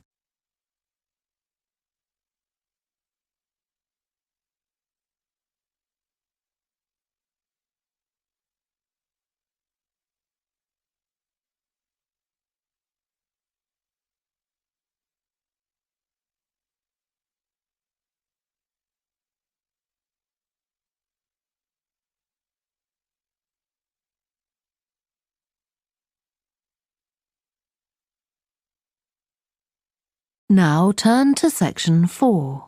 [SPEAKER 10] Now turn to section 4.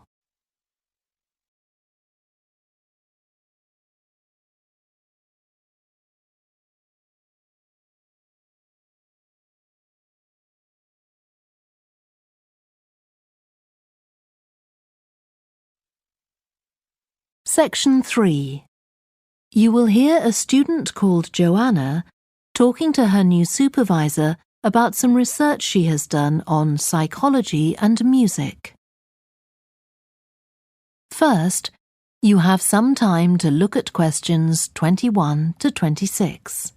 [SPEAKER 10] Section 3. You will hear a student called Joanna talking to her new supervisor about some research she has done on psychology and music. First, you have some time to look at questions 21 to 26.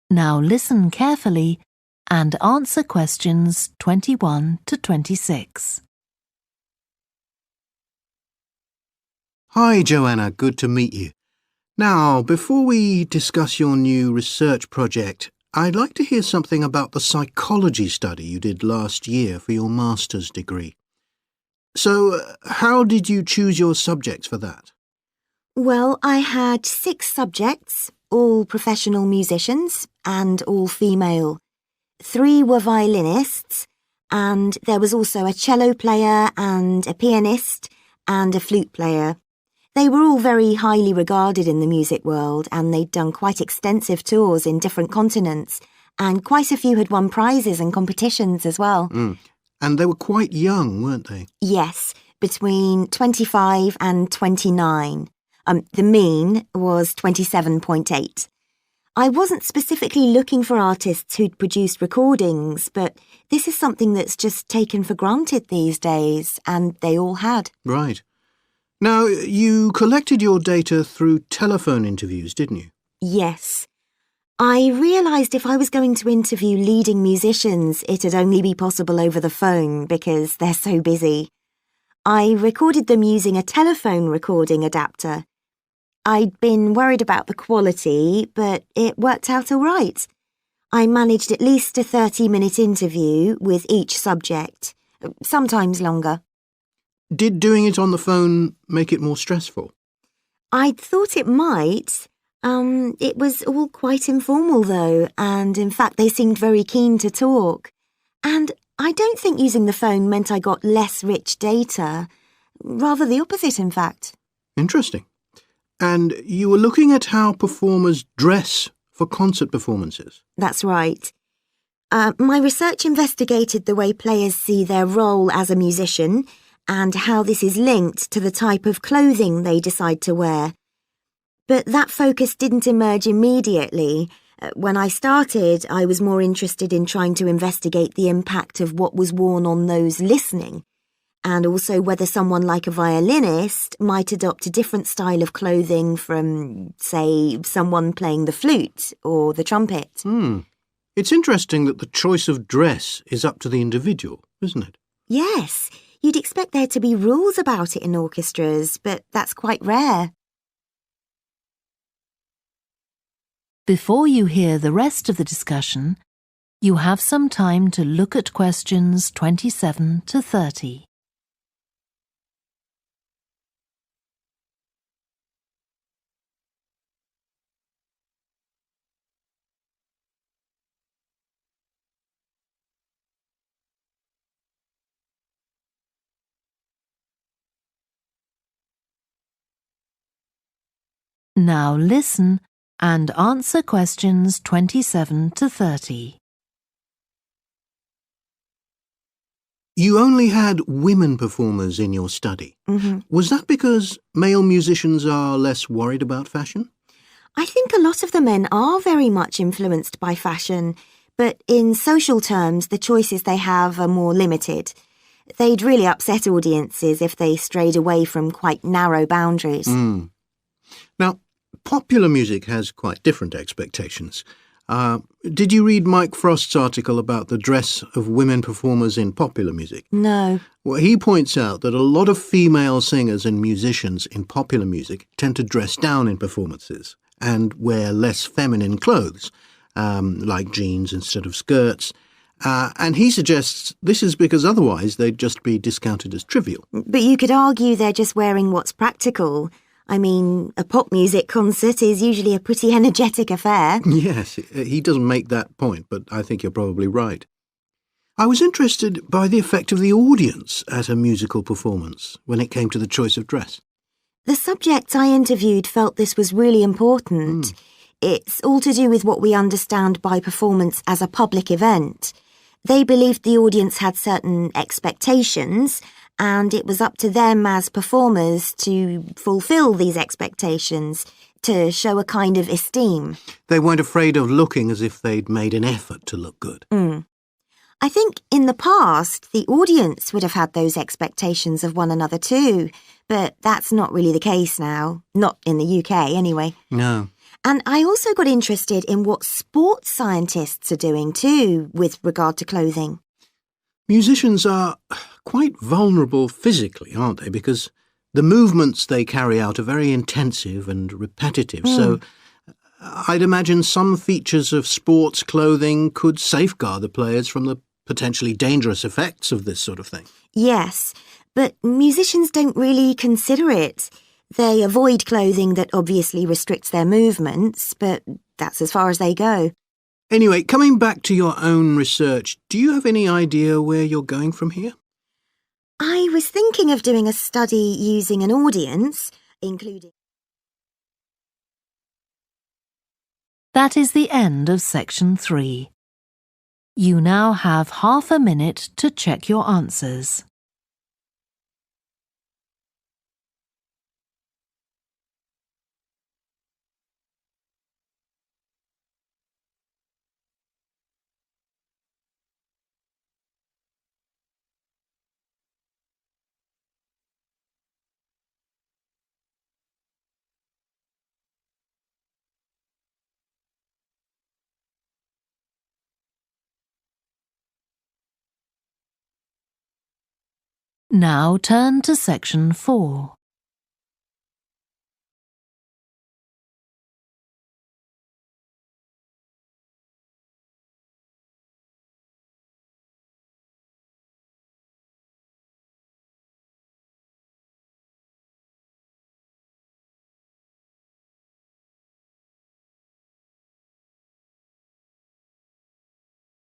[SPEAKER 10] Now listen carefully and answer questions 21 to 26.
[SPEAKER 13] Hi, Joanna. Good to meet you. Now, before we discuss your new research project, I'd like to hear something about the psychology study you did last year for your master's degree. So, how did you choose your subjects for that?
[SPEAKER 6] Well, I had 6 subjects, all professional musicians and all female. 3 were violinists, and there was also a cello player and a pianist and a flute player. They were all very highly regarded in the music world, and they'd done quite extensive tours in different continents, and quite a few had won prizes and competitions as well.
[SPEAKER 13] And they were quite young, weren't they?
[SPEAKER 6] Yes, between 25 and 29. The mean was 27.8. I wasn't specifically looking for artists who'd produced recordings, but this is something that's just taken for granted these days, and they all had.
[SPEAKER 13] Right. Now, you collected your data through telephone interviews, didn't you?
[SPEAKER 6] Yes. I realised if I was going to interview leading musicians, it'd only be possible over the phone because they're so busy. I recorded them using a telephone recording adapter. I'd been worried about the quality, but it worked out all right. I managed at least a 30-minute interview with each subject, sometimes longer.
[SPEAKER 13] Did doing it on the phone make it more stressful?
[SPEAKER 6] I'd thought it might. It was all quite informal, though, and in fact they seemed very keen to talk. And I don't think using the phone meant I got less rich data. Rather the opposite, in fact.
[SPEAKER 13] Interesting. And you were looking at how performers dress for concert performances?
[SPEAKER 6] That's right. My research investigated the way players see their role as a musician and how this is linked to the type of clothing they decide to wear. But that focus didn't emerge immediately. When I started, I was more interested in trying to investigate the impact of what was worn on those listening, and also whether someone like a violinist might adopt a different style of clothing from, say, someone playing the flute or the trumpet.
[SPEAKER 13] It's interesting that the choice of dress is up to the individual, isn't it?
[SPEAKER 6] Yes, you'd expect there to be rules about it in orchestras, but that's quite rare.
[SPEAKER 10] Before you hear the rest of the discussion, you have some time to look at questions 27 to 30. Now listen and answer questions 27 to 30.
[SPEAKER 13] You only had women performers in your study. Was that because male musicians are less worried about fashion?
[SPEAKER 6] I think a lot of the men are very much influenced by fashion, but in social terms, the choices they have are more limited. They'd really upset audiences if they strayed away from quite narrow boundaries.
[SPEAKER 13] Now, popular music has quite different expectations. Did you read Mike Frost's article about the dress of women performers in popular music?
[SPEAKER 6] No.
[SPEAKER 13] Well, he points out that a lot of female singers and musicians in popular music tend to dress down in performances and wear less feminine clothes, like jeans instead of skirts. And he suggests this is because otherwise they'd just be discounted as trivial.
[SPEAKER 6] But you could argue they're just wearing what's practical. I mean, a pop music concert is usually a pretty energetic affair.
[SPEAKER 13] Yes, he doesn't make that point, but I think you're probably right. I was interested by the effect of the audience at a musical performance when it came to the choice of dress.
[SPEAKER 6] The subjects I interviewed felt this was really important. It's all to do with what we understand by performance as a public event. They believed the audience had certain expectations, and it was up to them as performers to fulfil these expectations, to show a kind of esteem.
[SPEAKER 13] They weren't afraid of looking as if they'd made an effort to look good.
[SPEAKER 6] I think in the past, the audience would have had those expectations of one another too, but that's not really the case now. Not in the UK, anyway.
[SPEAKER 13] No.
[SPEAKER 6] And I also got interested in what sports scientists are doing too, with regard to clothing.
[SPEAKER 13] Musicians are quite vulnerable physically, aren't they? Because the movements they carry out are very intensive and repetitive. So I'd imagine some features of sports clothing could safeguard the players from the potentially dangerous effects of this sort of thing.
[SPEAKER 6] Yes, but musicians don't really consider it. They avoid clothing that obviously restricts their movements, but that's as far as they go.
[SPEAKER 13] Anyway, coming back to your own research, do you have any idea where you're going from here?
[SPEAKER 6] I was thinking of doing a study using an audience, including...
[SPEAKER 10] That is the end of section 3. You now have half a minute to check your answers. Now turn to section 4.